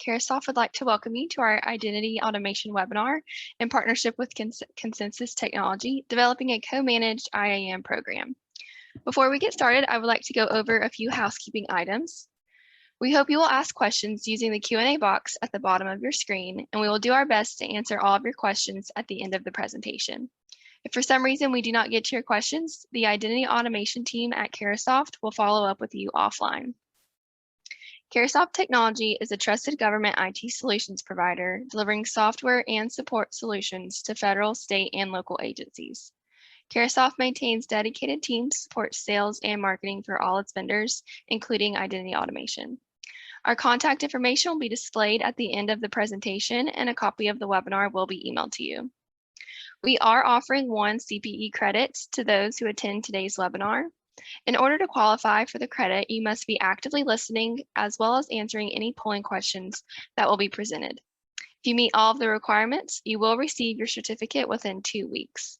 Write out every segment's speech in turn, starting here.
Carasoft would like to welcome you to our Identity Automation webinar in partnership with Concensus Technology, developing a co-managed IAM program. Before we get started, I would like to go over a few housekeeping items. We hope you will ask questions using the Q&A box at the bottom of your screen, and we will do our best to answer all of your questions at the end of the presentation. If for some reason we do not get to your questions, the Identity Automation team at Carasoft will follow up with you offline. Carasoft Technology is a trusted government IT solutions provider delivering software and support solutions to federal, state, and local agencies. Carasoft maintains dedicated teams to support sales and marketing for all its vendors, including Identity Automation. Our contact information will be displayed at the end of the presentation, and a copy of the webinar will be emailed to you. We are offering 1 CPE credit to those who attend today's webinar. In order to qualify for the credit, you must be actively listening as well as answering any polling questions that will be presented. If you meet all of the requirements, you will receive your certificate within 2 weeks.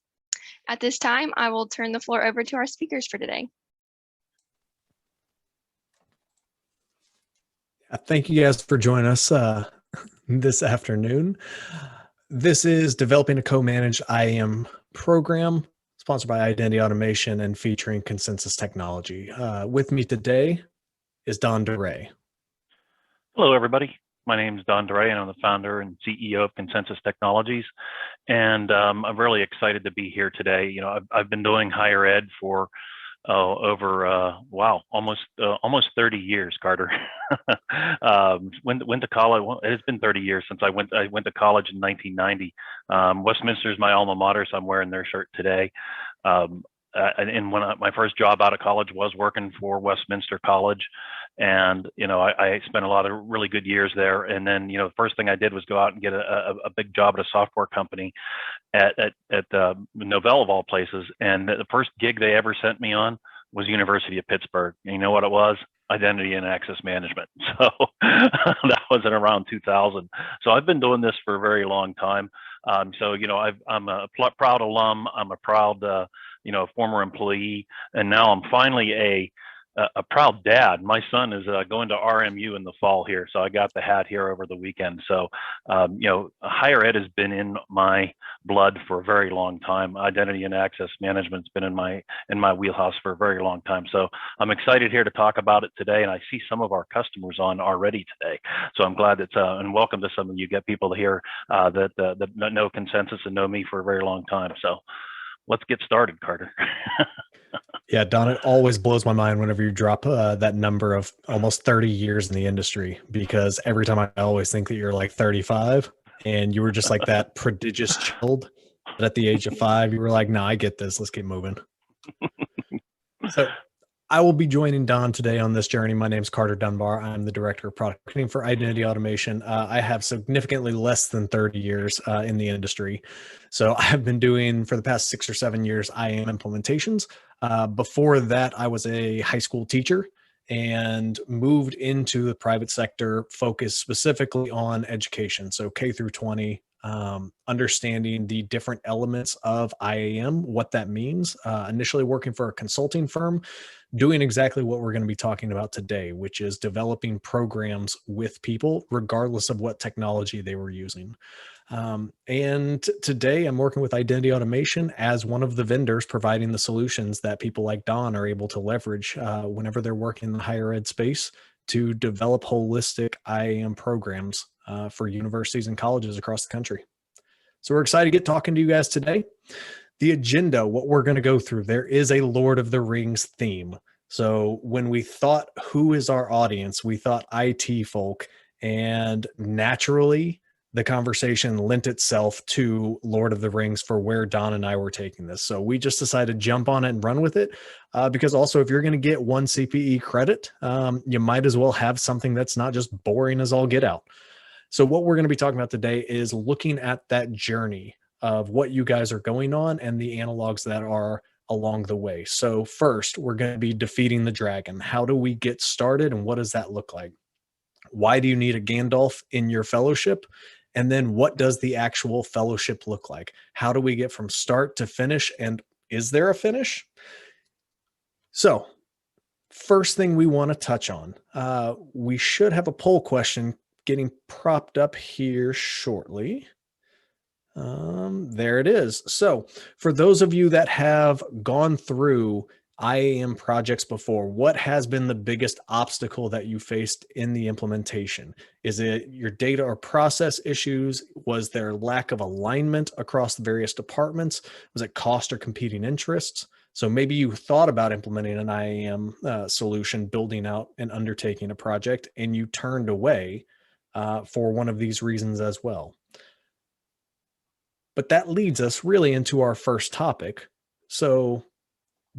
At this time, I will turn the floor over to our speakers for today. Thank you guys for joining us this afternoon. This is developing a co-managed IAM program sponsored by Identity Automation and featuring Concensus Technology. With me today is Dunbar. Hello, everybody. My name is Dunbar, and I'm the founder and CEO of Concensus Technologies. And I'm really excited to be here today. You know, I've been doing higher ed for over almost 30 years, Carter. Went to college. Well, it has been 30 years since I went to college in 1990. Westminster is my alma mater, so I'm wearing their shirt today. And when my first job out of college was working for Westminster College, and you know I spent a lot of really good years there. And then you know the first thing I did was go out and get a big job at a software company at Novell of all places. And the first gig they ever sent me on was University of Pittsburgh. And you know what it was? Identity and access management. So that was in around 2000. So I've been doing this for a very long time. So you know I'm a proud alum. I'm a proud former employee, and now I'm finally a proud dad. My son is going to RMU in the fall here, so I got the hat here over the weekend. So higher ed has been in my blood for a very long time. Identity and access management's been in my wheelhouse for a very long time. So I'm excited here to talk about it today, and I see some of our customers on already today. So I'm glad that and welcome to some of you. Get people here that know Concensus and know me for a very long time. So let's get started, Carter. Yeah, Don, it always blows my mind whenever you drop that number of almost 30 years in the industry, because every time I always think that you're like 35 and you were just like that prodigious child. But at the age of 5, you were like, no, I get this. Let's keep moving. So I will be joining Don today on this journey. My name is Carter Dunbar. I'm the Director of Product Marketing for Identity Automation. I have significantly less than 30 years in the industry. So I have been doing, for the past 6 or 7 years, IAM implementations. Before that, I was a high school teacher and moved into the private sector, focused specifically on education. So K through 20, understanding the different elements of IAM, what that means. Initially working for a consulting firm, doing exactly what we're going to be talking about today, which is developing programs with people, regardless of what technology they were using. And today I'm working with Identity Automation as one of the vendors providing the solutions that people like Don are able to leverage whenever they're working in the higher ed space to develop holistic IAM programs for universities and colleges across the country. So we're excited to get talking to you guys today. The agenda, what we're going to go through, there is a Lord of the Rings theme. So when we thought, who is our audience, we thought IT folk, and naturally the conversation lent itself to Lord of the Rings for where Don and I were taking this. So we just decided to jump on it and run with it because also if you're going to get 1 CPE credit, you might as well have something that's not just boring as all get out. So what we're going to be talking about today is looking at that journey of what you guys are going on and the analogs that are along the way. So first, we're going to be defeating the dragon. How do we get started and what does that look like? Why do you need a Gandalf in your fellowship? And then what does the actual fellowship look like? How do we get from start to finish? And is there a finish? So first thing we want to touch on, we should have a poll question getting propped up here shortly. There it is. So for those of you that have gone through IAM projects before, what has been the biggest obstacle that you faced in the implementation? Is it your data or process issues? Was there lack of alignment across the various departments? Was it cost or competing interests? So maybe you thought about implementing an IAM solution, building out and undertaking a project, and you turned away for one of these reasons as well. But that leads us really into our first topic. So,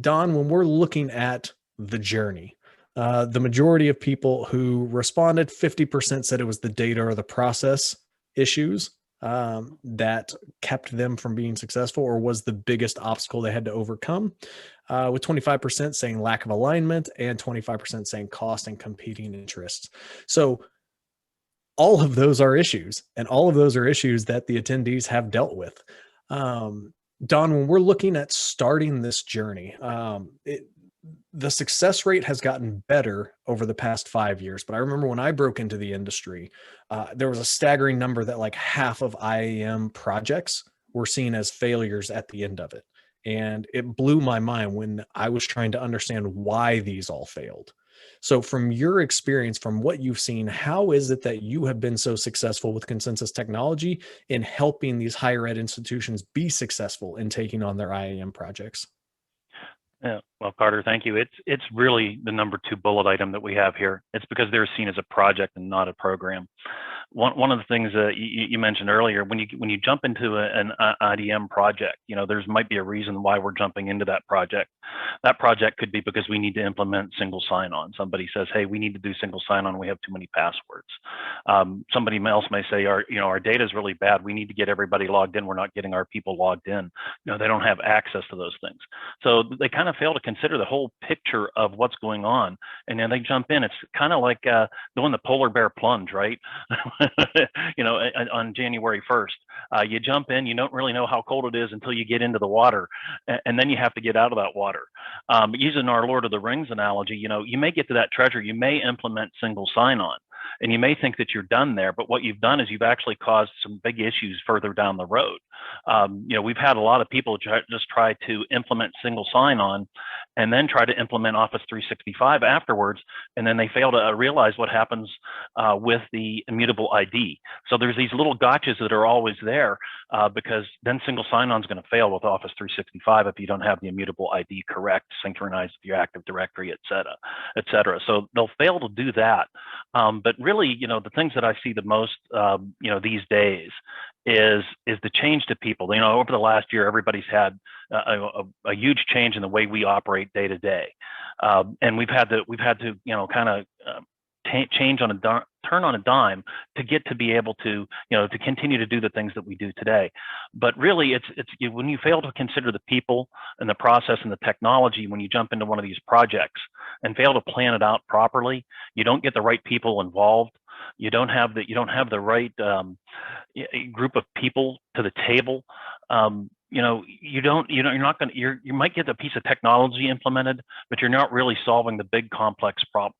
Don, when we're looking at the journey, the majority of people who responded, 50% said it was the data or the process issues that kept them from being successful or was the biggest obstacle they had to overcome, with 25% saying lack of alignment and 25% saying cost and competing interests. So all of those are issues, and all of those are issues that the attendees have dealt with. Don, when we're looking at starting this journey, the success rate has gotten better over the past 5 years. But I remember when I broke into the industry, there was a staggering number that like half of IAM projects were seen as failures at the end of it. And it blew my mind when I was trying to understand why these all failed. So from your experience, from what you've seen, how is it that you have been so successful with Concensus technology in helping these higher ed institutions be successful in taking on their IAM projects? Yeah, well, Carter, thank you. It's really the number 2 bullet item that we have here. It's because they're seen as a project and not a program. One of the things that you mentioned earlier, when you jump into an IDM project, there's might be a reason why we're jumping into that project. That project could be because we need to implement single sign-on. Somebody says, "Hey, we need to do single sign-on. We have too many passwords." Somebody else may say, "Our data is really bad. We need to get everybody logged in. We're not getting our people logged in. They don't have access to those things." So they kind of fail to consider the whole picture of what's going on, and then they jump in. It's kind of like doing the polar bear plunge, right? On January 1st, you jump in, you don't really know how cold it is until you get into the water, and then you have to get out of that water. Using our Lord of the Rings analogy, you may get to that treasure, you may implement single sign-on, and you may think that you're done there, but what you've done is you've actually caused some big issues further down the road. We've had a lot of people just try to implement single sign-on and then try to implement Office 365 afterwards, and then they fail to realize what happens with the immutable ID. So there's these little gotchas that are always there because then single sign-on is going to fail with Office 365 if you don't have the immutable ID correct, synchronized with your Active Directory, et cetera. So they'll fail to do that. But really, the things that I see the most, these days is the change to people. Over the last year, everybody's had a huge change in the way we operate day to day, and we've had to kind of change on turn on a dime to get to be able to to continue to do the things that we do today. But really, it's when you fail to consider the people and the process and the technology when you jump into one of these projects and fail to plan it out properly, you don't get the right people involved. You don't have the right group of people to the table. You might get a piece of technology implemented, but you're not really solving the big complex problems.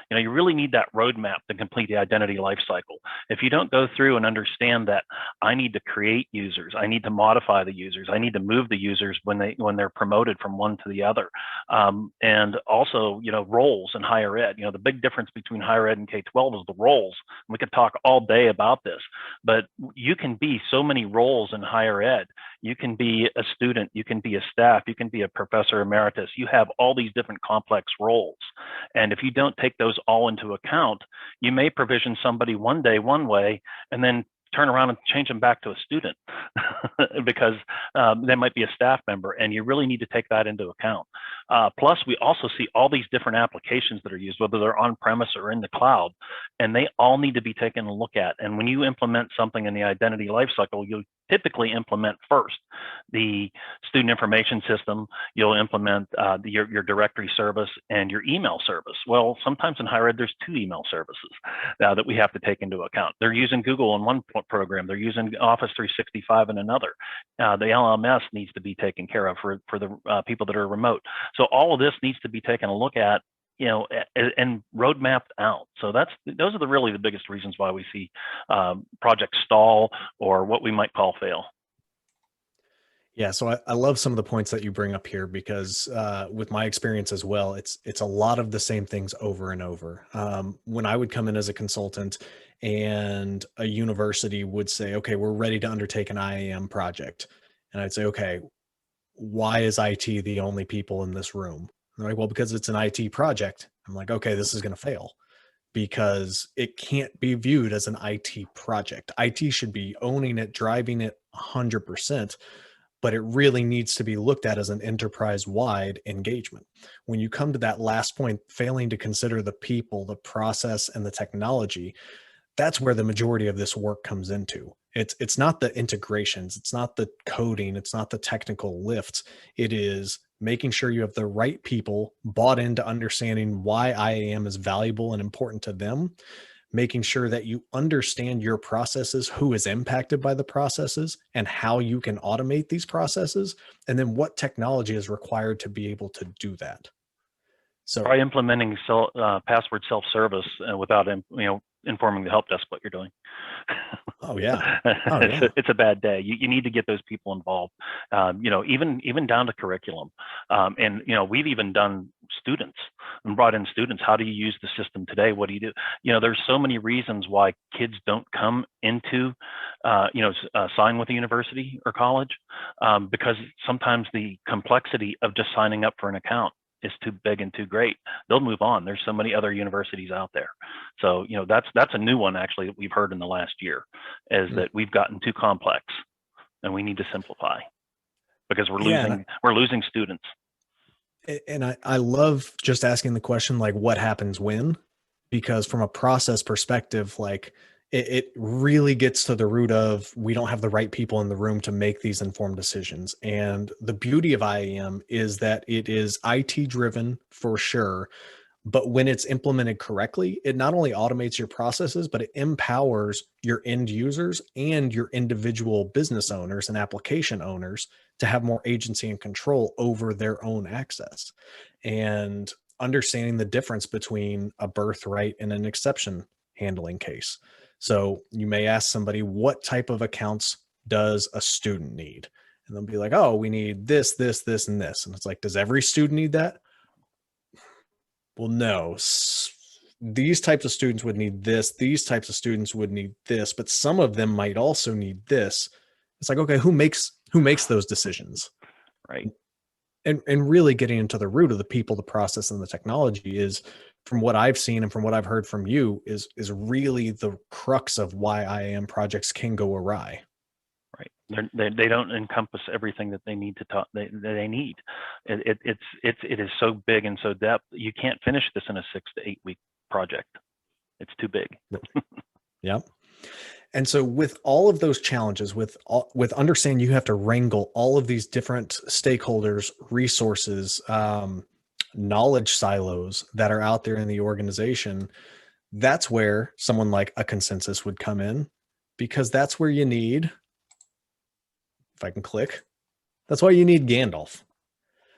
You really need that roadmap to complete the identity lifecycle. If you don't go through and understand that I need to create users, I need to modify the users, I need to move the users when they're promoted from one to the other, and also roles in higher ed. The big difference between higher ed and K-12 is the roles. We could talk all day about this, but you can be so many roles in higher ed. You can be a student, you can be a staff, you can be a professor emeritus. You have all these different complex roles, and if you don't take those all into account, you may provision somebody one day one way and then turn around and change them back to a student because they might be a staff member, and you really need to take that into account. Plus, we also see all these different applications that are used, whether they're on-premise or in the cloud, and they all need to be taken a look at. And when you implement something in the identity lifecycle, you typically implement first the student information system, you'll implement your directory service and your email service. Well, sometimes in higher ed, there's 2 email services that we have to take into account. They're using Google in one program, they're using Office 365 in another. The LMS needs to be taken care of for the people that are remote. So all of this needs to be taken a look at and roadmapped out. So those are really the biggest reasons why we see projects stall or what we might call fail. Yeah, so I love some of the points that you bring up here because with my experience as well, it's a lot of the same things over and over. When I would come in as a consultant and a university would say, okay, we're ready to undertake an IAM project. And I'd say, okay, why is IT the only people in this room? And they're like, well, because it's an IT project. I'm like, okay, this is going to fail because it can't be viewed as an IT project. IT should be owning it, driving it 100%. But it really needs to be looked at as an enterprise-wide engagement. When you come to that last point, failing to consider the people, the process, and the technology, that's where the majority of this work comes into. It's not the integrations, it's not the coding, it's not the technical lifts. It is making sure you have the right people bought into understanding why IAM is valuable and important to them, making sure that you understand your processes, who is impacted by the processes, and how you can automate these processes, and then what technology is required to be able to do that. So by implementing password self-service without informing the help desk what you're doing. Oh yeah, oh, yeah. It's a bad day. You need to get those people involved. Even down to curriculum, and we've even done students and brought in students. How do you use the system today? What do you do? There's so many reasons why kids don't come into sign with a university or college, because sometimes the complexity of just signing up for an account is too big and too great. They'll move on. There's so many other universities out there. So, that's a new one actually that we've heard in the last year, is that we've gotten too complex and we need to simplify because we're losing students. And I love just asking the question, like, what happens when? Because from a process perspective, like it really gets to the root of, we don't have the right people in the room to make these informed decisions. And the beauty of IAM is that it is IT driven for sure. But when it's implemented correctly, it not only automates your processes, but it empowers your end users and your individual business owners and application owners to have more agency and control over their own access. And understanding the difference between a birthright and an exception handling case. So you may ask somebody, what type of accounts does a student need? And they'll be like, oh, we need this, this, this, and this. And it's like, does every student need that? Well, no. These types of students would need this. These types of students would need this, but some of them might also need this. It's like, okay, who makes those decisions? Right. And really getting into the root of the people, the process, and the technology is, from what I've seen and from what I've heard from you, is really the crux of why IAM projects can go awry. Right. They don't encompass everything that they need to talk. They need. It is so big and so depth. You can't finish this in a 6 to 8 week project. It's too big. Yeah. And so with all of those challenges, with understanding you have to wrangle all of these different stakeholders, resources, knowledge silos that are out there in the organization, that's where someone like a Concensus would come in, because that's where you need, if I can click, that's why you need Gandalf.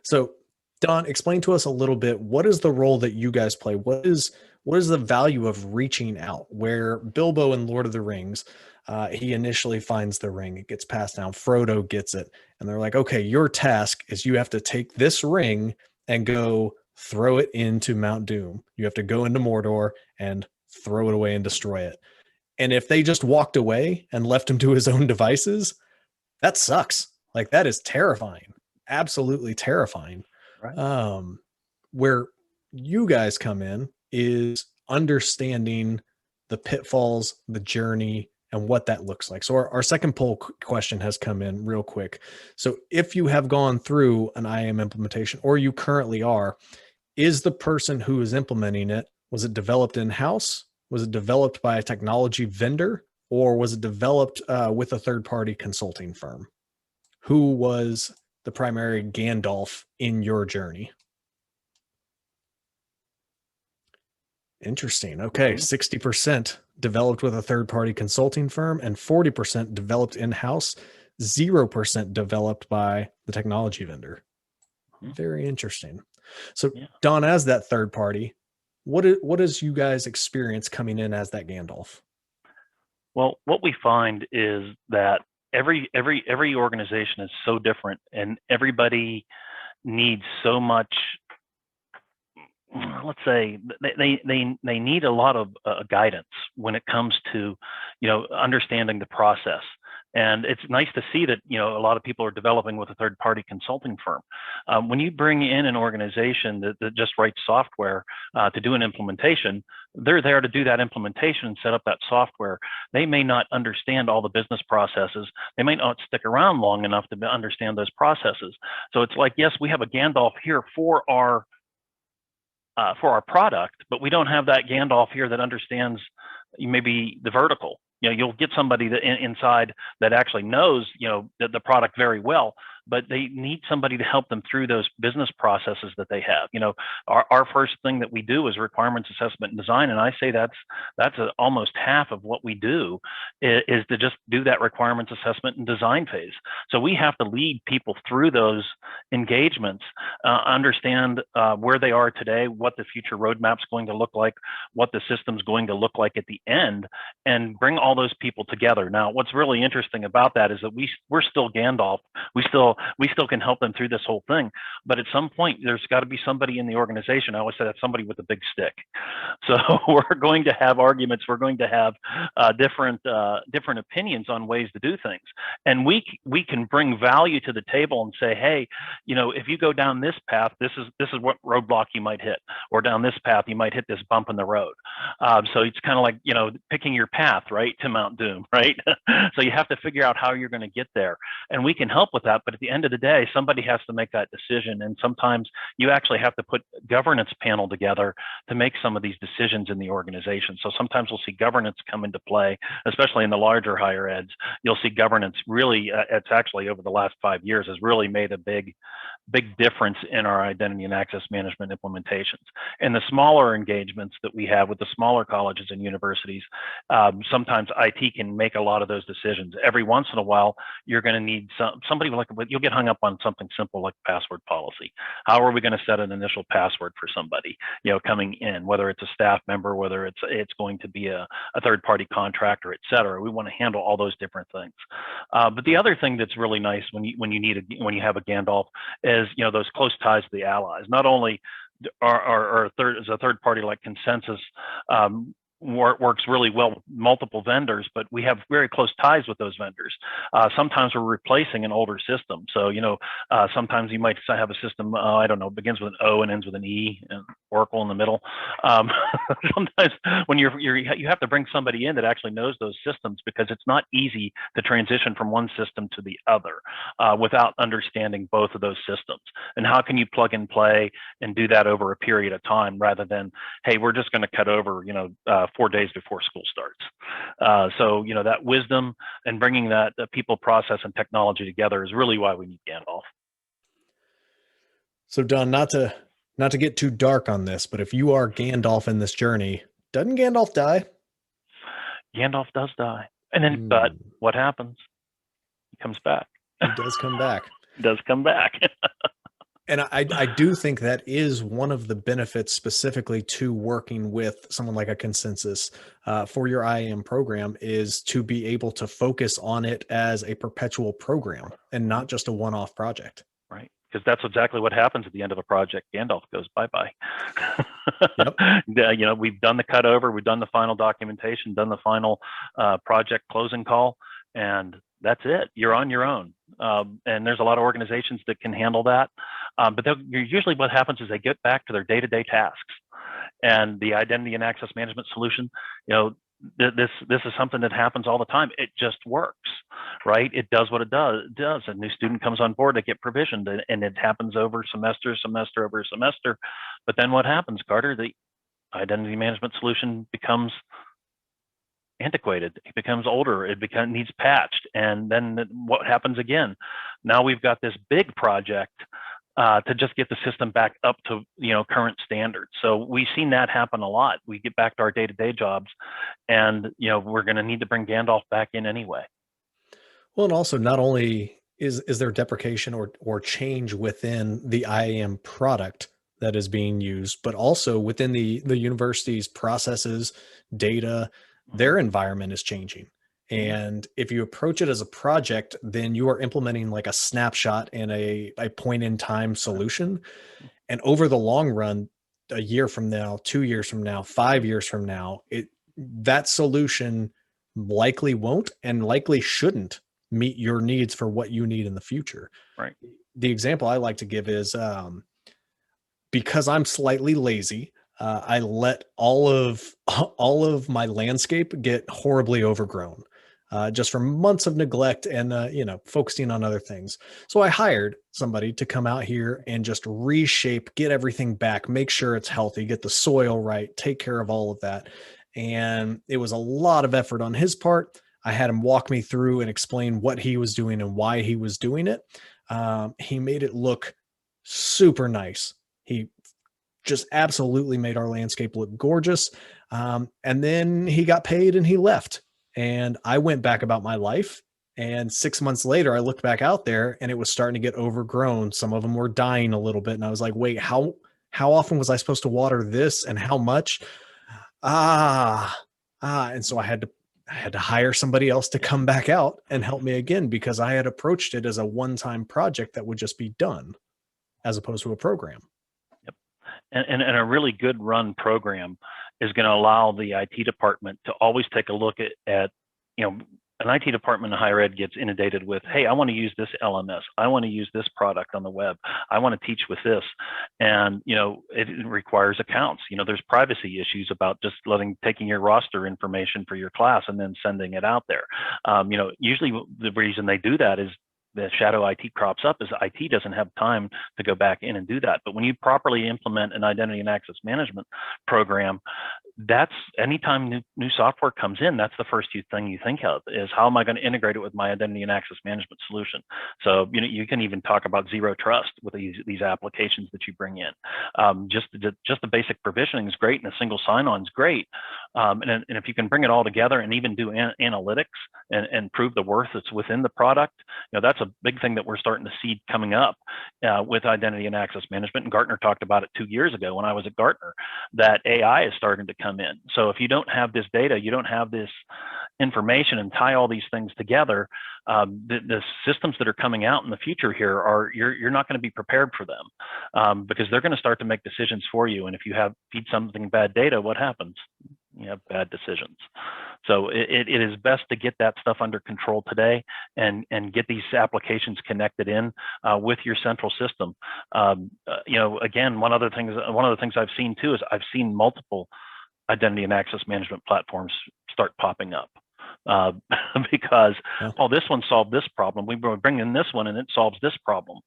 So Don, explain to us a little bit, what is the role that you guys play? What is the value of reaching out? Where Bilbo in Lord of the Rings, he initially finds the ring, it gets passed down, Frodo gets it, and they're like, okay, your task is you have to take this ring and go throw it into Mount Doom. You have to go into Mordor and throw it away and destroy it. And if they just walked away and left him to his own devices, that sucks. Like, that is terrifying. Absolutely terrifying. Right. Where you guys come in is understanding the pitfalls, the journey, and what that looks like. So our second poll question has come in real quick. So if you have gone through an IAM implementation, or you currently are, is the person who is implementing it, was it developed in-house? Was it developed by a technology vendor? Or was it developed with a third-party consulting firm? Who was the primary Gandalf in your journey? Interesting. Okay, 60% developed with a third-party consulting firm and 40% developed in-house, 0% developed by the technology vendor. Very interesting. So Yeah. Don, as that third party, what is you guys experience coming in as that Gandalf? Well, what we find is that every organization is so different, and everybody needs so much. Let's say they need a lot of guidance when it comes to, understanding the process. And it's nice to see that, a lot of people are developing with a third party consulting firm. When you bring in an organization that just writes software to do an implementation, they're there to do that implementation and set up that software. They may not understand all the business processes. They might not stick around long enough to understand those processes. So it's like, yes, we have a Gandalf here for our product, but we don't have that Gandalf here that understands maybe the vertical. You'll get somebody that inside that actually knows, the product very well, but they need somebody to help them through those business processes that they have. Our first thing that we do is requirements assessment and design, and I say that's almost half of what we do is to just do that requirements assessment and design phase. So we have to lead people through those engagements, understand where they are today, what the future roadmap's going to look like, what the system's going to look like at the end, and bring all those people together. Now, what's really interesting about that is that we're still Gandalf. We still can help them through this whole thing. But at some point, there's got to be somebody in the organization. I always say that's somebody with a big stick. So we're going to have arguments. We're going to have different opinions on ways to do things. And we can bring value to the table and say, hey, if you go down this path, this is what roadblock you might hit, or down this path, you might hit this bump in the road. So it's kind of like, picking your path, right, to Mount Doom, right? So you have to figure out how you're going to get there. And we can help with that. But at the end of the day, somebody has to make that decision. And sometimes you actually have to put a governance panel together to make some of these decisions in the organization. So sometimes we'll see governance come into play, especially in the larger higher eds. You'll see governance really, it's actually over the last 5 years has really made a big difference in our identity and access management implementations. And the smaller engagements that we have with the smaller colleges and universities, sometimes IT can make a lot of those decisions. Every once in a while, you're going to need somebody you'll get hung up on something simple like password policy. How are we going to set an initial password for somebody, coming in, whether it's a staff member, whether it's going to be a third-party contractor, et cetera. We want to handle all those different things. But the other thing that's really nice when you have a Gandalf is, those close ties to the allies. Not only are a third party like Concensus works really well with multiple vendors, but we have very close ties with those vendors. Sometimes we're replacing an older system. So, sometimes you might have a system, I don't know, begins with an O and ends with an E and Oracle in the middle. Sometimes when you have to bring somebody in that actually knows those systems, because it's not easy to transition from one system to the other without understanding both of those systems. And how can you plug and play and do that over a period of time rather than, hey, we're just going to cut over, 4 days before school starts. So, that wisdom and bringing that people, process, and technology together is really why we need Gandalf. So Don, not to get too dark on this, but if you are Gandalf in this journey, doesn't Gandalf die? Gandalf does die. And then, but what happens? He comes back. He does come back. He does come back. And I do think that is one of the benefits specifically to working with someone like a Concensus for your IAM program, is to be able to focus on it as a perpetual program and not just a one-off project. Right. Because that's exactly what happens at the end of a project. Gandalf goes bye-bye. Yep. We've done the cutover, we've done the final documentation, done the final project closing call, and that's it. You're on your own. And there's a lot of organizations that can handle that. But usually what happens is they get back to their day-to-day tasks. And the identity and access management solution, this is something that happens all the time. It just works, right? It does what it does. A new student comes on board, they get provisioned, and it happens over semester over semester. But then what happens, Carter? The identity management solution becomes antiquated. It becomes older. It needs patched. And then what happens again? Now we've got this big project to just get the system back up to current standards. So we've seen that happen a lot. We get back to our day-to-day jobs, and we're going to need to bring Gandalf back in anyway. Well, and also not only is there deprecation or change within the IAM product, that is being used, but also within the university's processes, data, their environment is changing. And if you approach it as a project, then you are implementing like a snapshot and a point in time solution. And over the long run, a year from now, 2 years from now, 5 years from now, that solution likely won't and likely shouldn't meet your needs for what you need in the future. Right. The example I like to give is because I'm slightly lazy, I let all of my landscape get horribly overgrown, just from months of neglect and focusing on other things. So I hired somebody to come out here and just reshape, get everything back, make sure it's healthy, get the soil right, take care of all of that. And it was a lot of effort on his part. I had him walk me through and explain what he was doing and why he was doing it. He made it look super nice. He just absolutely made our landscape look gorgeous. And then he got paid and he left. And I went back about my life. And 6 months later, I looked back out there and it was starting to get overgrown. Some of them were dying a little bit. And I was like, wait, how often was I supposed to water this and how much? And so I had to hire somebody else to come back out and help me again, because I had approached it as a one-time project that would just be done as opposed to a program. Yep. And a really good run program is going to allow the IT department to always take a look at an IT department in higher ed gets inundated with, hey, I want to use this LMS. I want to use this product on the web. I want to teach with this. And, it requires accounts. There's privacy issues about just taking your roster information for your class and then sending it out there. Usually the reason they do that is the shadow IT crops up is IT doesn't have time to go back in and do that. But when you properly implement an identity and access management program, that's anytime new software comes in, that's the first thing you think of is how am I going to integrate it with my identity and access management solution? So, you can even talk about zero trust with these applications that you bring in. Just the basic provisioning is great and a single sign-on is great. And if you can bring it all together and even do analytics and prove the worth that's within the product, that's a big thing that we're starting to see coming up with identity and access management. And Gartner talked about it 2 years ago when I was at Gartner, that AI is starting to come in. So if you don't have this data, you don't have this information and tie all these things together, the systems that are coming out in the future here you're not going to be prepared for them because they're going to start to make decisions for you. And if you feed something bad data, what happens? You have bad decisions. So it is best to get that stuff under control today and get these applications connected in with your central system. Again, one of the things I've seen too is I've seen multiple identity and access management platforms start popping up because, this one solved this problem. We bring in this one and it solves this problem.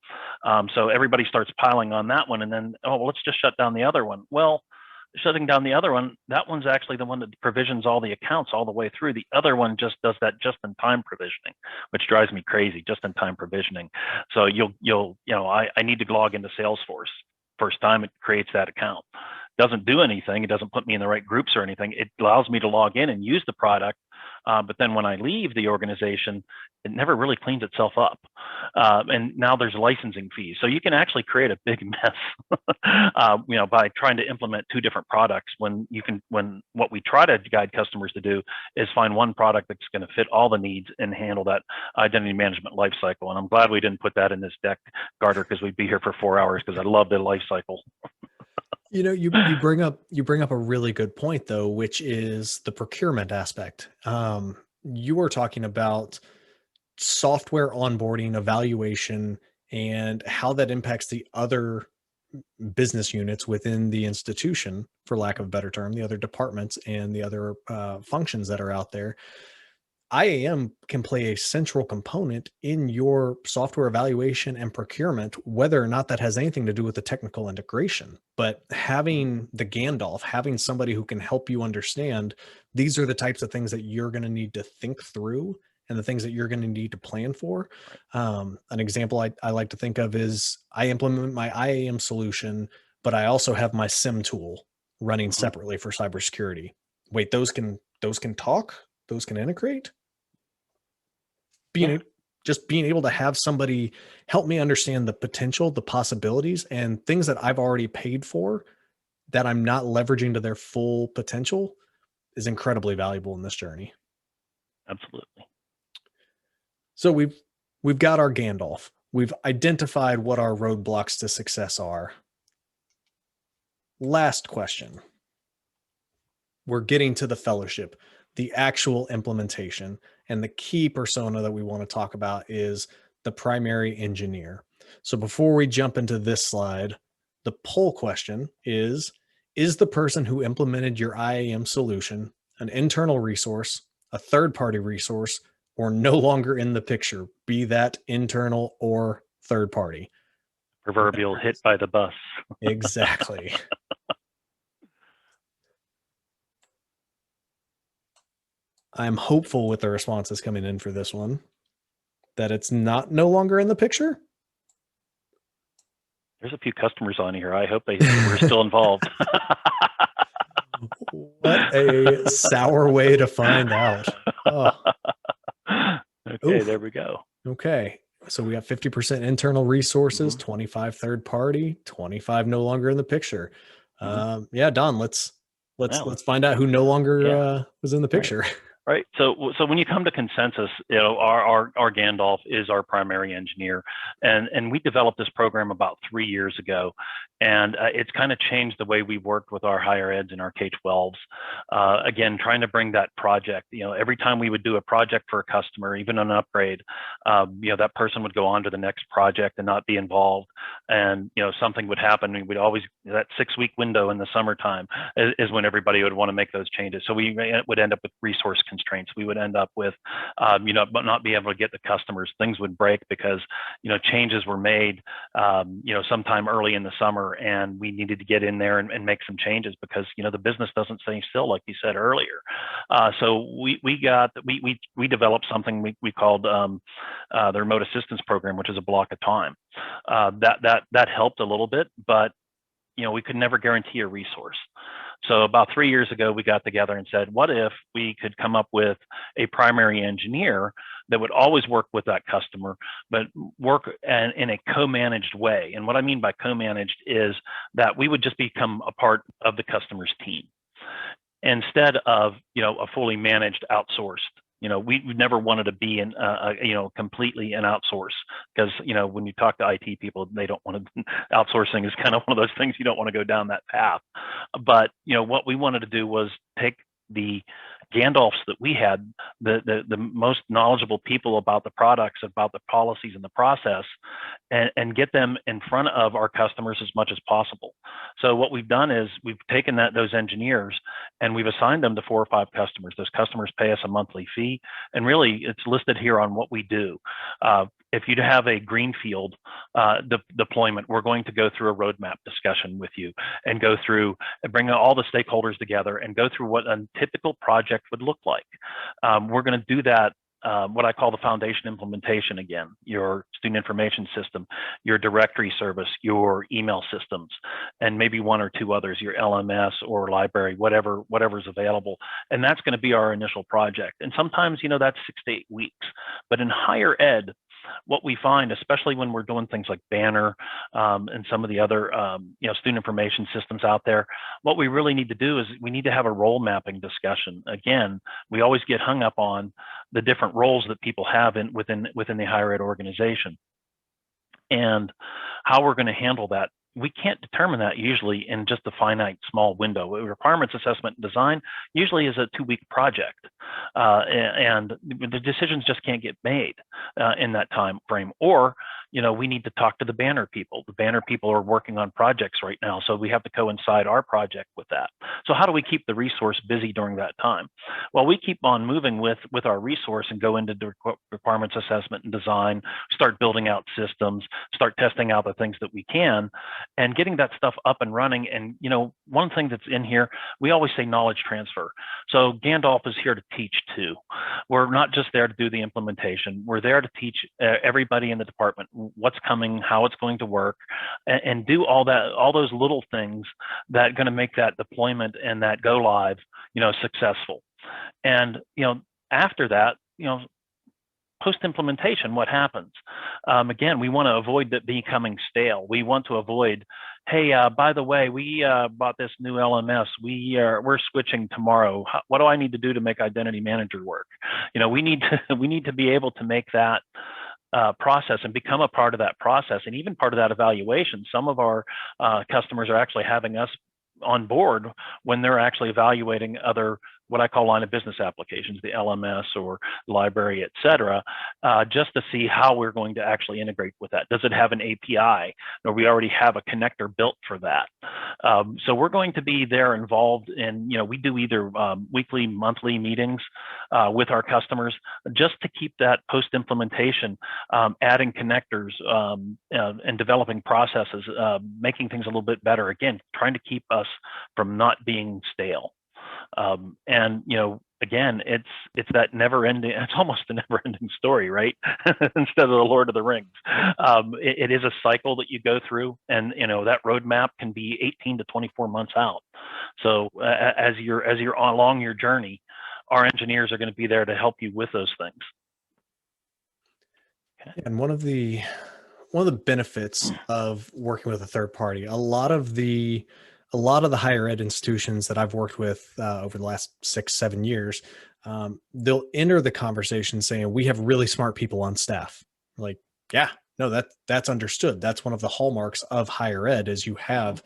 So everybody starts piling on that one and then, let's just shut down the other one. Well, shutting down the other one, that one's actually the one that provisions all the accounts all the way through. The other one just does that just-in-time provisioning, which drives me crazy, just-in-time provisioning. So I need to log into Salesforce. First time it creates that account. Doesn't do anything. It doesn't put me in the right groups or anything. It allows me to log in and use the product. But then when I leave the organization, it never really cleans itself up. And now there's licensing fees. So you can actually create a big mess, by trying to implement two different products when what we try to guide customers to do is find one product that's going to fit all the needs and handle that identity management lifecycle. And I'm glad we didn't put that in this deck, Garter, because we'd be here for 4 hours because I love the lifecycle. You bring up a really good point though, which is the procurement aspect. You were talking about software onboarding, evaluation, and how that impacts the other business units within the institution, for lack of a better term, the other departments and the other functions that are out there. IAM can play a central component in your software evaluation and procurement, whether or not that has anything to do with the technical integration. But having the Gandalf, having somebody who can help you understand these are the types of things that you're going to need to think through and the things that you're going to need to plan for. An example I like to think of is I implement my IAM solution, but I also have my SIM tool running separately for cybersecurity. Wait, those can talk? Those can integrate? just being able to have somebody help me understand the potential, the possibilities, and things that I've already paid for that I'm not leveraging to their full potential is incredibly valuable in this journey. Absolutely. So we've got our Gandalf. We've identified what our roadblocks to success are. Last question. We're getting to the fellowship, the actual implementation, and the key persona that we want to talk about is the primary engineer. So before we jump into this slide, the poll question is the person who implemented your IAM solution an internal resource, a third-party resource, or no longer in the picture, be that internal or third party? Proverbial hit by the bus. Exactly. I'm hopeful with the responses coming in for this one that it's not no longer in the picture. There's a few customers on here. I hope they were still involved. What a sour way to find out. Oh. Okay, there we go. Okay. So we got 50% internal resources, 25 third party, 25 no longer in the picture. Yeah, Don, let's find out who no longer was in the picture. Right. So when you come to Concensus, our Gandalf is our primary engineer, and we developed this program about 3 years ago, and it's kind of changed the way we worked with our higher eds and our K-12s. Again, trying to bring that project. Every time we would do a project for a customer, even an upgrade, that person would go on to the next project and not be involved, and something would happen. We would always, that 6-week window in the summertime is when everybody would want to make those changes. So we would end up with resource constraints. We would end up with, but not be able to get the customers. Things would break because, changes were made, sometime early in the summer, and we needed to get in there and make some changes because, the business doesn't stay still, like you said earlier. So we developed something we called the remote assistance program, which is a block of time. That helped a little bit, but we could never guarantee a resource. So about 3 years ago, we got together and said, what if we could come up with a primary engineer that would always work with that customer, but work in a co-managed way? And what I mean by co-managed is that we would just become a part of the customer's team instead of, a fully managed outsourced. We never wanted to be in, completely an outsource because, when you talk to IT people, they don't want to, outsourcing is kind of one of those things you don't want to go down that path. But, what we wanted to do was take the Gandalfs that we had, the most knowledgeable people about the products, about the policies and the process, and get them in front of our customers as much as possible. So what we've done is we've taken those engineers and we've assigned them to 4 or 5 customers. Those customers pay us a monthly fee, and really it's listed here on what we do. If you have a greenfield deployment, we're going to go through a roadmap discussion with you and go through and bring all the stakeholders together and go through what a typical project would look like. We're going to do that, what I call the foundation implementation again, your student information system, your directory service, your email systems, and maybe 1 or 2 others, your LMS or library, whatever's available. And that's going to be our initial project. And sometimes, that's 6 to 8 weeks. But in higher ed, what we find, especially when we're doing things like Banner and some of the other student information systems out there, what we really need to do is we need to have a role mapping discussion. Again, we always get hung up on the different roles that people have within the higher ed organization and how we're going to handle that. We can't determine that usually in just a finite small window. Requirements assessment and design usually is a 2-week project, and the decisions just can't get made in that time frame. Or, we need to talk to the Banner people. The Banner people are working on projects right now, so we have to coincide our project with that. So how do we keep the resource busy during that time? Well, we keep on moving with our resource and go into the requirements assessment and design, start building out systems, start testing out the things that we can, and getting that stuff up and running. And, one thing that's in here, we always say knowledge transfer. So Gandalf is here to teach too. We're not just there to do the implementation. We're there to teach everybody in the department what's coming, how it's going to work, and do all those little things that are going to make that deployment and that go live, successful. And, after that, post-implementation, what happens? Again, we want to avoid that becoming stale. We want to avoid, hey, by the way, we bought this new LMS. We're switching tomorrow. What do I need to do to make Identity Manager work? We need to be able to make that process and become a part of that process, and even part of that evaluation. Some of our customers are actually having us on board when they're actually evaluating other, what I call line of business applications, the LMS or library, et cetera, just to see how we're going to actually integrate with that. Does it have an API, or we already have a connector built for that? So we're going to be there involved in, we do either weekly, monthly meetings with our customers, just to keep that post-implementation, adding connectors and developing processes, making things a little bit better. Again, trying to keep us from not being stale. And again, it's that never-ending. It's almost a never-ending story, right? Instead of the Lord of the Rings, it is a cycle that you go through, and that roadmap can be 18 to 24 months out. So as you're along your journey, our engineers are going to be there to help you with those things. Okay. And one of the benefits of working with a third party, a lot of the higher ed institutions that I've worked with over the last 6-7 years, they'll enter the conversation saying, we have really smart people on staff. Like, yeah, no, that's understood. That's one of the hallmarks of higher ed, is you have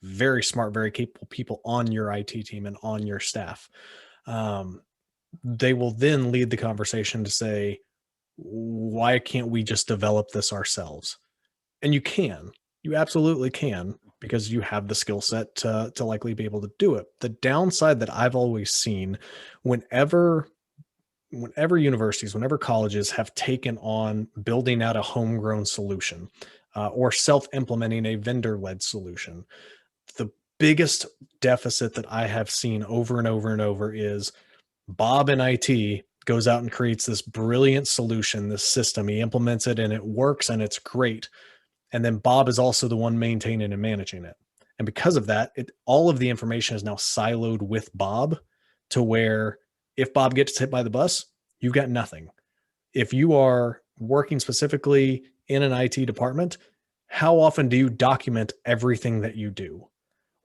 very smart, very capable people on your IT team and on your staff. They will then lead the conversation to say, why can't we just develop this ourselves? And you absolutely can, because you have the skill set to likely be able to do it. The downside that I've always seen, whenever universities, whenever colleges have taken on building out a homegrown solution or self-implementing a vendor-led solution, the biggest deficit that I have seen over and over and over is Bob in IT goes out and creates this brilliant solution, this system. He implements it and it works and it's great. And then Bob is also the one maintaining and managing it. And because of that, all of the information is now siloed with Bob, to where if Bob gets hit by the bus, you've got nothing. If you are working specifically in an IT department, how often do you document everything that you do?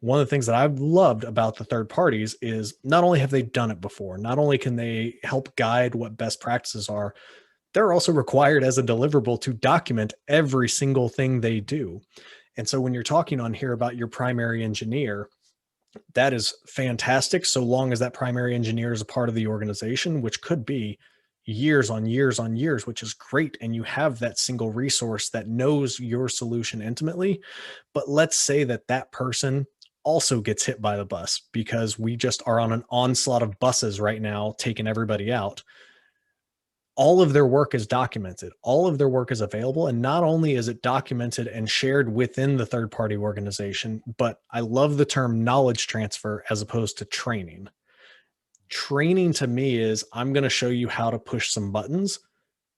One of the things that I've loved about the third parties is not only have they done it before, not only can they help guide what best practices are, they're also required as a deliverable to document every single thing they do. And so when you're talking on here about your primary engineer, that is fantastic, so long as that primary engineer is a part of the organization, which could be years on years on years, which is great. And you have that single resource that knows your solution intimately. But let's say that person also gets hit by the bus, because we just are on an onslaught of buses right now, taking everybody out. All of their work is documented. All of their work is available. And not only is it documented and shared within the third-party organization, but I love the term knowledge transfer as opposed to training. Training to me is, I'm going to show you how to push some buttons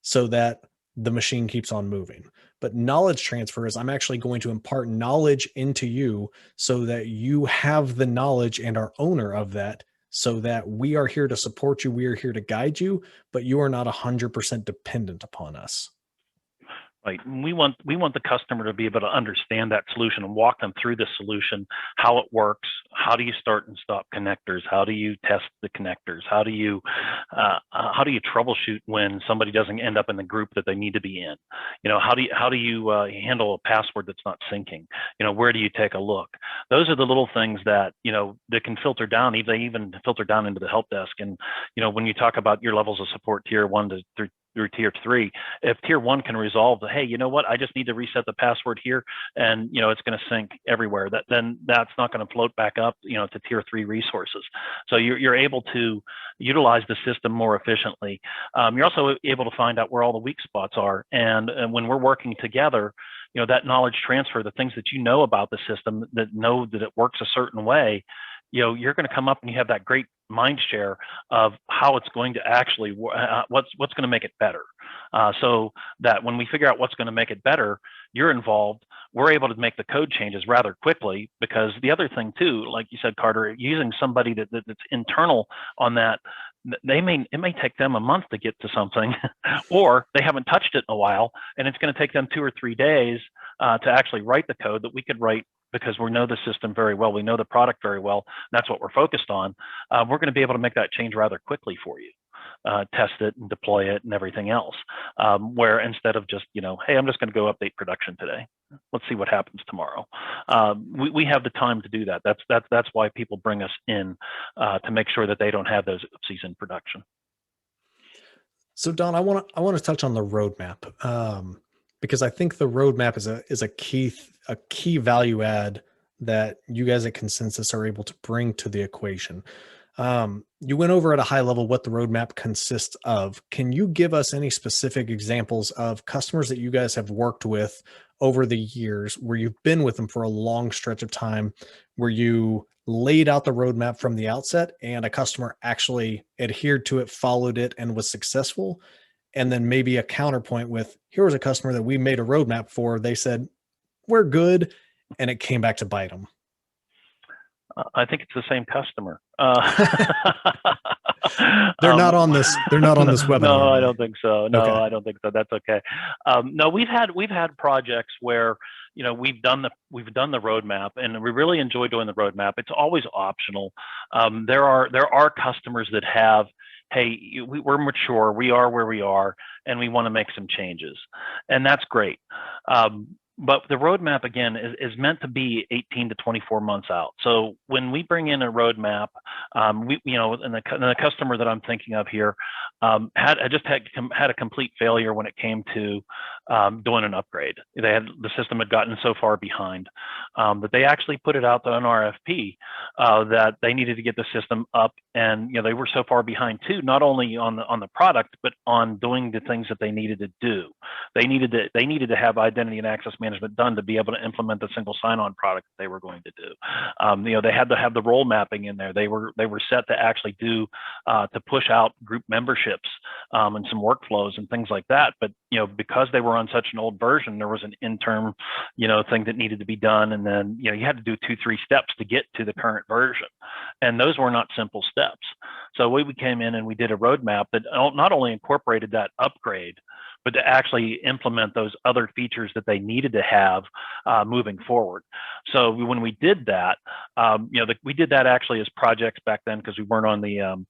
so that the machine keeps on moving. But knowledge transfer is, I'm actually going to impart knowledge into you so that you have the knowledge and are owner of that, so that we are here to support you. We are here to guide you, but you are not 100% dependent upon us. Right. We want the customer to be able to understand that solution and walk them through the solution, how it works. How do you start and stop connectors? How do you test the connectors? How do you troubleshoot when somebody doesn't end up in the group that they need to be in? How do you handle a password that's not syncing? Where do you take a look? Those are the little things that that can filter down. They even filter down into the help desk. And when you talk about your levels of support, tier 1 to through tier 3, if tier 1 can resolve the, hey, you know what, I just need to reset the password here, and it's going to sync everywhere, then that's not going to float back up to tier 3 resources. So you're able to utilize the system more efficiently. You're also able to find out where all the weak spots are, and when we're working together, that knowledge transfer, the things that about the system, that know that it works a certain way, you're going to come up and you have that great mind share of how it's going to actually, what's going to make it better. So that when we figure out what's going to make it better, you're involved. We're able to make the code changes rather quickly, because the other thing too, like you said, Carter, using somebody that's internal on that it may take them a month to get to something, or they haven't touched it in a while, and it's going to take them 2 or 3 days to actually write the code that we could write because we know the system very well, we know the product very well, and that's what we're focused on. We're going to be able to make that change rather quickly for you. Test it and deploy it and everything else. Where instead of just, hey, I'm just going to go update production today. Let's see what happens tomorrow. We have the time to do that. That's why people bring us in to make sure that they don't have those oopsies in production. So Don, I want to touch on the roadmap because I think the roadmap is a key value add that you guys at Concensus are able to bring to the equation. You went over at a high level what the roadmap consists of. Can you give us any specific examples of customers that you guys have worked with over the years where you've been with them for a long stretch of time, where you laid out the roadmap from the outset and a customer actually adhered to it, followed it, and was successful? And then maybe a counterpoint with, here was a customer that we made a roadmap for. They said, we're good. And it came back to bite them. I think it's the same customer. They're not on this. They're not on this webinar. No, I don't think so. No, Okay. I don't think so. That's okay. No, we've had projects where we've done the roadmap, and we really enjoy doing the roadmap. It's always optional. There are customers that have, hey, we're mature, we are where we are, and we want to make some changes, and that's great. But the roadmap, again, is meant to be 18 to 24 months out. So when we bring in a roadmap, and the customer that I'm thinking of here had a complete failure when it came to doing an upgrade. The system had gotten so far behind that they actually put it out on RFP that they needed to get the system up, and they were so far behind too, not only on the product, but on doing the things that they needed to do. They needed to have identity and access management done to be able to implement the single sign-on product that they were going to do. They had to have the role mapping in there. They were set to actually do to push out group memberships and some workflows and things like that. But because they were on such an old version, there was an interim thing that needed to be done, and then you had to do 2-3 steps to get to the current version, and those were not simple steps. So we came in and we did a roadmap that not only incorporated that upgrade, but to actually implement those other features that they needed to have moving forward. So when we did that, we did that actually as projects back then because we weren't on the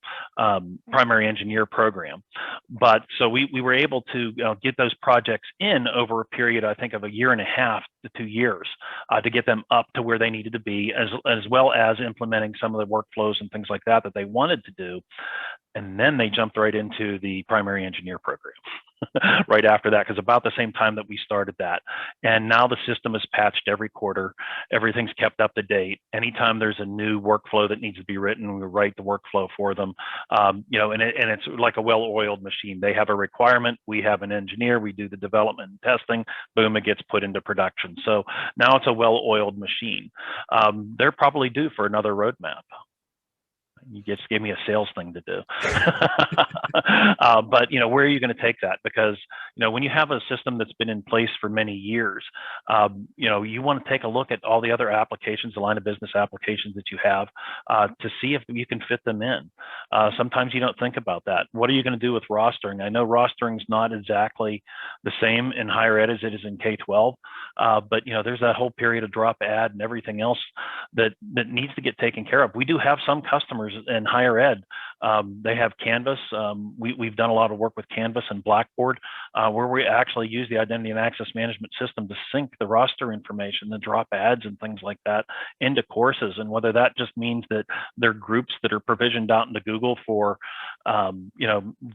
primary engineer program. But so we were able to get those projects in over a period, I think, of 1.5 to 2 years to get them up to where they needed to be, as well as implementing some of the workflows and things like that they wanted to do. And then they jumped right into the primary engineer program right after that, because about the same time that we started that. And now the system is patched every quarter. Everything's kept up to date. Anytime there's a new workflow that needs to be written, we write the workflow for them. And it's like a well-oiled machine. They have a requirement. We have an engineer. We do the development and testing. Boom, it gets put into production. So now it's a well-oiled machine. They're probably due for another roadmap. You just gave me a sales thing to do. But where are you going to take that? Because when you have a system that's been in place for many years, you want to take a look at all the other applications, the line of business applications that you have, to see if you can fit them in. Sometimes you don't think about that. What are you going to do with rostering? I know rostering is not exactly the same in higher ed as it is in K-12, but there's that whole period of drop add and everything else that needs to get taken care of. We do have some customers in higher ed. They have Canvas. We've done a lot of work with Canvas and Blackboard, where we actually use the identity and access management system to sync the roster information, the drop ads and things like that into courses. And whether that just means that they're groups that are provisioned out into Google for,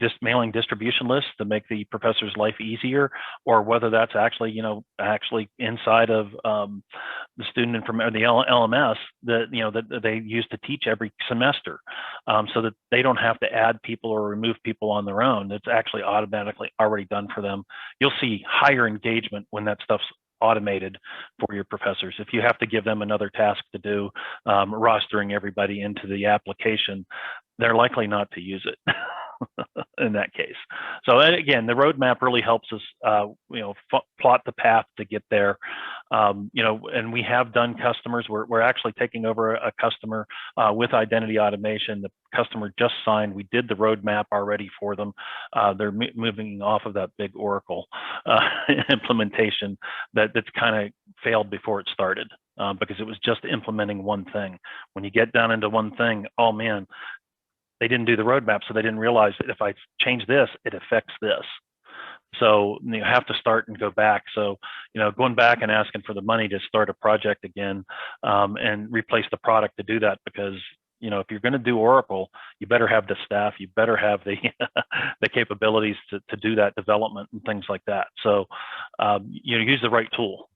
just mailing distribution lists to make the professor's life easier, or whether that's actually, actually inside of the student information, the LMS that they use to teach every semester. So that they don't have to add people or remove people on their own. It's actually automatically already done for them. You'll see higher engagement when that stuff's automated for your professors. If you have to give them another task to do, rostering everybody into the application, they're likely not to use it. in that case. So again, the roadmap really helps us, plot the path to get there. And we have done customers. We're actually taking over a customer with identity automation. The customer just signed. We did the roadmap already for them. They're moving off of that big Oracle implementation that's kind of failed before it started because it was just implementing one thing. When you get down into one thing, oh man, they didn't do the roadmap, so they didn't realize that if I change this, it affects this. So you have to start and go back. So, going back and asking for the money to start a project again and replace the product to do that, because, if you're going to do Oracle, you better have the staff, you better have the the capabilities to do that development and things like that. So, use the right tool,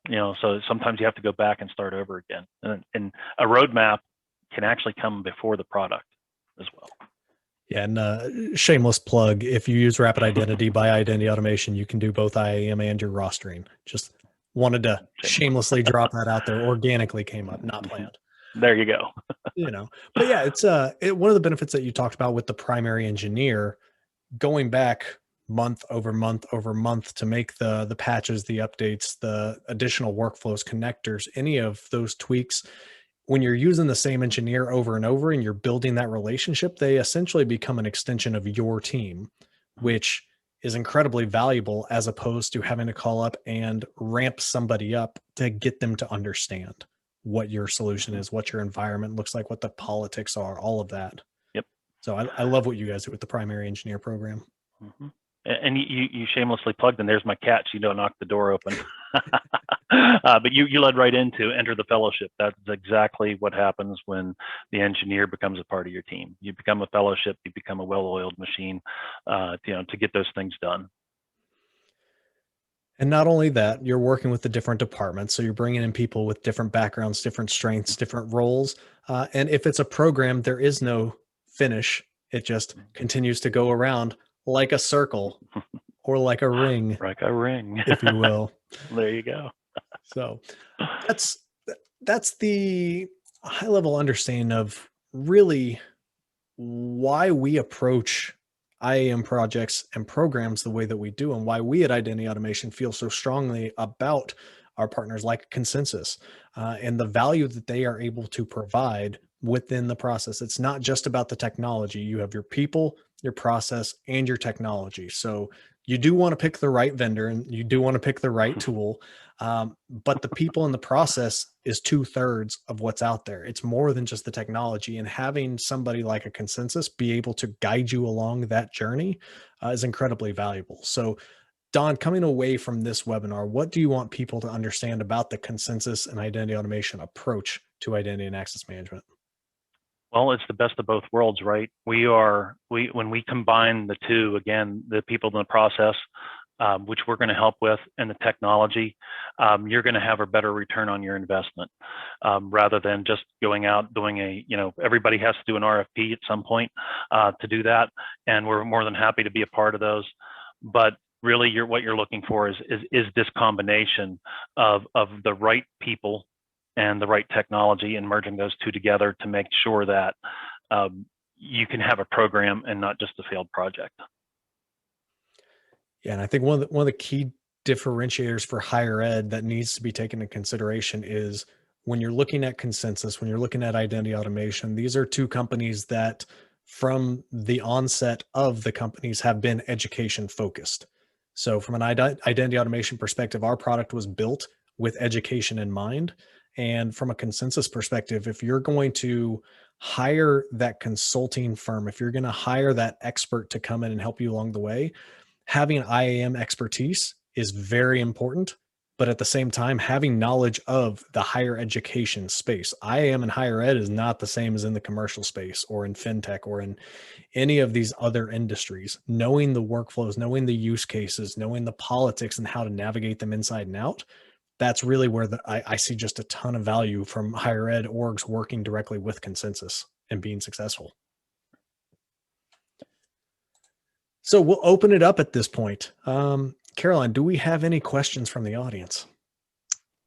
so sometimes you have to go back and start over again. And a roadmap can actually come before the product as well. Yeah, and shameless plug, if you use Rapid Identity by Identity Automation, you can do both IAM and your rostering. Just wanted to shamelessly drop that out there. Organically came up, not planned. There you go. But yeah, it's one of the benefits that you talked about with the primary engineer, going back month over month over month to make the patches, the updates, the additional workflows, connectors, any of those tweaks. When you're using the same engineer over and over and you're building that relationship, they essentially become an extension of your team, which is incredibly valuable as opposed to having to call up and ramp somebody up to get them to understand what your solution is, what your environment looks like, what the politics are, all of that. Yep. So I love what you guys do with the primary engineer program. Mm-hmm. And you shamelessly plugged, and there's my cat. She don't knock the door open. But you led right into enter the fellowship. That's exactly what happens when the engineer becomes a part of your team. You become a fellowship. You become a well-oiled machine, to get those things done. And not only that, you're working with the different departments. So you're bringing in people with different backgrounds, different strengths, different roles. And if it's a program, there is no finish. It just continues to go around like a circle or like a ring. Like a ring, if you will. There you go. So that's the high level understanding of really why we approach IAM projects and programs the way that we do, and why we at Identity Automation feel so strongly about our partners like Concensus and the value that they are able to provide within the process. It's not just about the technology. You have your people, your process, and your technology. So you do want to pick the right vendor and you do want to pick the right tool. But the people in the process is 2/3 of what's out there. It's more than just the technology, and having somebody like a Concensus be able to guide you along that journey is incredibly valuable. So Don, coming away from this webinar, what do you want people to understand about the Concensus and Identity Automation approach to identity and access management? Well, it's the best of both worlds, right? When we combine the two, again, the people in the process, which we're going to help with, and the technology, you're going to have a better return on your investment, rather than just going out doing everybody has to do an RFP at some point to do that, and we're more than happy to be a part of those. But really, what you're looking for is this combination of the right people and the right technology, and merging those two together to make sure that you can have a program and not just a failed project. Yeah, and I think one of the key differentiators for higher ed that needs to be taken into consideration is when you're looking at Concensus, when you're looking at Identity Automation, these are two companies that from the onset of the companies have been education focused. So from an Identity Automation perspective, our product was built with education in mind. And from a Concensus perspective, if you're going to hire that consulting firm, if you're going to hire that expert to come in and help you along the way, having IAM expertise is very important, but at the same time, having knowledge of the higher education space. IAM in higher ed is not the same as in the commercial space or in fintech or in any of these other industries. Knowing the workflows, knowing the use cases, knowing the politics and how to navigate them inside and out, that's really where I see just a ton of value from higher ed orgs working directly with Concensus and being successful. So we'll open it up at this point. Caroline, do we have any questions from the audience?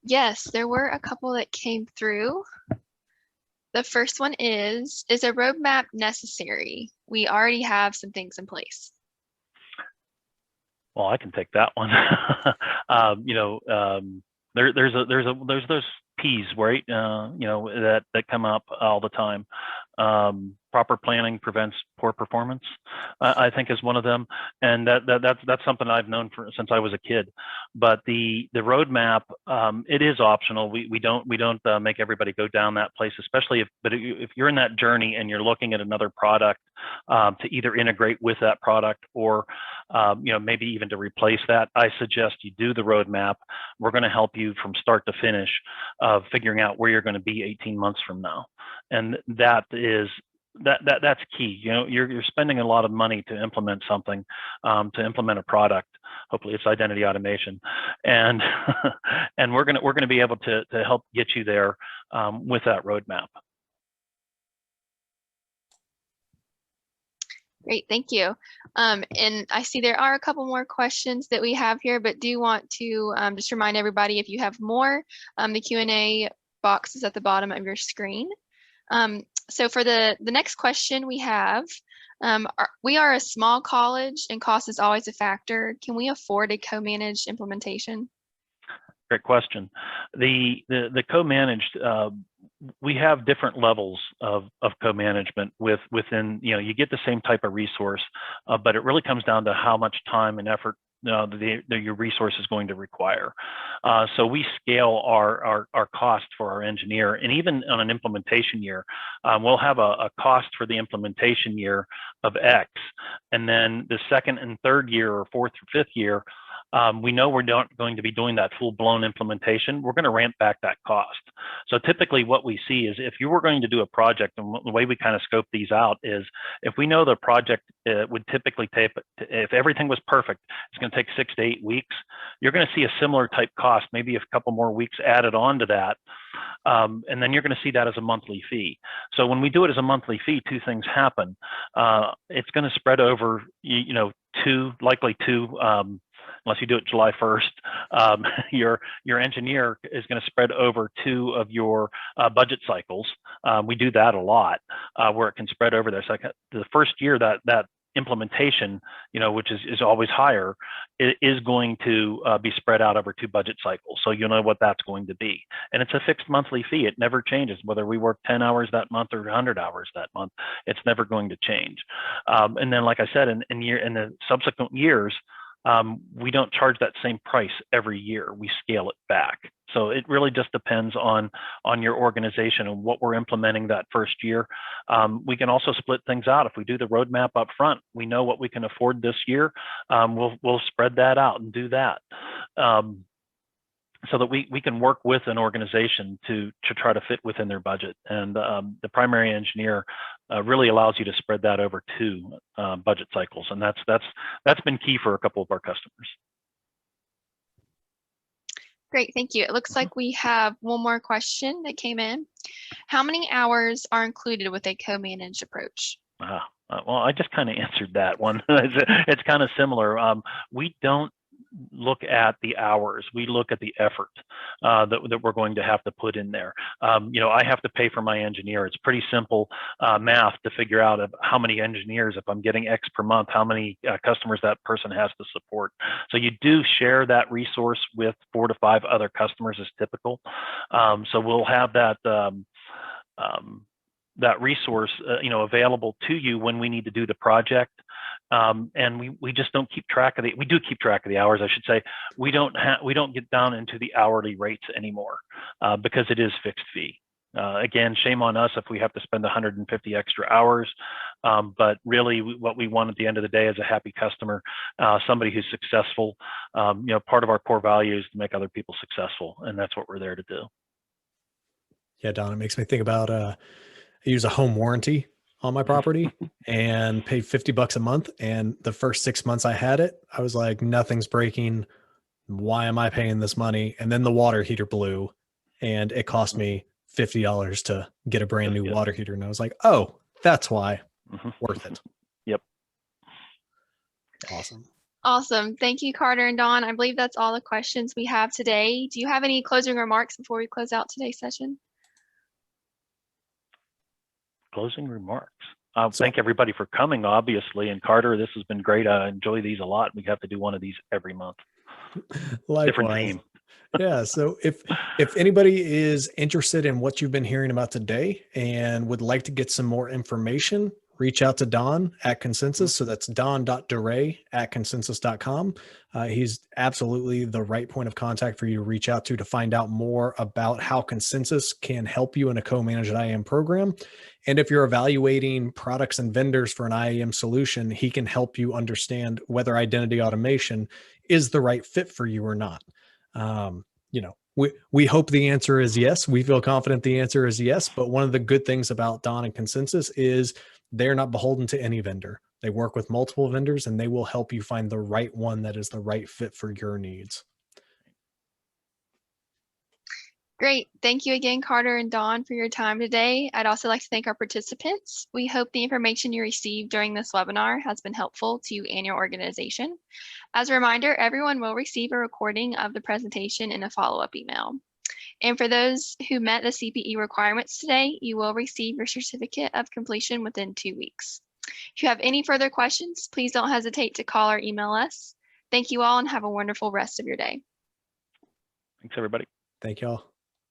Yes, there were a couple that came through. The first one is a roadmap necessary? We already have some things in place. Well, I can take that one. There's those P's, right? That come up all the time. Proper planning prevents poor performance, I think, is one of them, and that's something I've known since I was a kid. But the roadmap, it is optional. We don't make everybody go down that place, especially if you're in that journey and you're looking at another product to either integrate with that product or maybe even to replace that. I suggest you do the roadmap. We're going to help you from start to finish of figuring out where you're going to be 18 months from now, and that's key. You're spending a lot of money to implement something, to implement a product. Hopefully it's identity automation, and and we're gonna be able to help get you there with that roadmap. Great, thank you. And I see there are a couple more questions that we have here, but do want to just remind everybody, if you have more, the Q&A box is at the bottom of your screen. So for the next question we have, we are a small college and cost is always a factor. Can we afford a co-managed implementation? Great question. The co-managed, we have different levels of co-management within, you get the same type of resource, but it really comes down to how much time and effort your resource is going to require. So we scale our cost for our engineer, and even on an implementation year, we'll have a cost for the implementation year of X, and then the second and third year or fourth or fifth year, we know we're not going to be doing that full-blown implementation. We're going to ramp back that cost. So typically what we see is if you were going to do a project, and the way we kind of scope these out is if we know the project would typically take, if everything was perfect, it's going to take 6 to 8 weeks, you're going to see a similar type cost, maybe a couple more weeks added on to that. And then you're going to see that as a monthly fee. So when we do it as a monthly fee, two things happen. It's going to spread over, likely two, unless you do it July 1st, your engineer is going to spread over 2 of your budget cycles. We do that a lot, where it can spread over there. So the first year that implementation, which is always higher, it is going to be spread out over 2 budget cycles. So you know what that's going to be. And it's a fixed monthly fee. It never changes, whether we work 10 hours that month or 100 hours that month, it's never going to change. And then, like I said, in the subsequent years, we don't charge that same price every year. We scale it back. So it really just depends on your organization and what we're implementing that first year. We can also split things out. If we do the roadmap up front, we know what we can afford this year. We'll spread that out and do that. So that we can work with an organization to try to fit within their budget. And the primary engineer really allows you to spread that over 2 budget cycles. And that's been key for a couple of our customers. Great, thank you. It looks like we have one more question that came in. How many hours are included with a co-managed approach? Well, I just kind of answered that one. It's kind of similar. We don't look at the hours, we look at the effort that we're going to have to put in there. I have to pay for my engineer. It's pretty simple math to figure out how many engineers, if I'm getting X per month, how many customers that person has to support. So you do share that resource with 4 to 5 other customers is typical. So we'll have that that resource available to you when we need to do the project. And we just don't keep track of we do keep track of the hours, I should say. We don't get down into the hourly rates anymore because it is fixed fee. Again, shame on us if we have to spend 150 extra hours. But really what we want at the end of the day is a happy customer, somebody who's successful. Part of our core value is to make other people successful, and that's what we're there to do. Yeah, Don, it makes me think about, I use a home warranty on my property and paid $50 a month. And the first 6 months I had it, I was like, nothing's breaking. Why am I paying this money? And then the water heater blew and it cost me $50 to get a brand new water heater. And I was like, oh, that's why. Worth it. Yep. Awesome. Awesome. Thank you, Carter and Dawn. I believe that's all the questions we have today. Do you have any closing remarks before we close out today's session? Closing remarks. So- Thank everybody for coming, obviously. And Carter, this has been great. I enjoy these a lot. We have to do one of these every month. Likewise. Different theme. Yeah. So if anybody is interested in what you've been hearing about today and would like to get some more information, reach out to Don at Concensus. So that's don.duray@consensus.com. He's absolutely the right point of contact for you to reach out to find out more about how Concensus can help you in a co-managed IAM program. And if you're evaluating products and vendors for an IAM solution, he can help you understand whether identity automation is the right fit for you or not. We hope the answer is yes. We feel confident the answer is yes. But one of the good things about Don and Concensus is they're not beholden to any vendor. They work with multiple vendors and they will help you find the right one that is the right fit for your needs. Great. Thank you again, Carter and Dawn, for your time today. I'd also like to thank our participants. We hope the information you received during this webinar has been helpful to you and your organization. As a reminder, everyone will receive a recording of the presentation in a follow-up email. And for those who met the CPE requirements today, you will receive your certificate of completion within 2 weeks. If you have any further questions, please don't hesitate to call or email us. Thank you all and have a wonderful rest of your day. Thanks, everybody. Thank you all.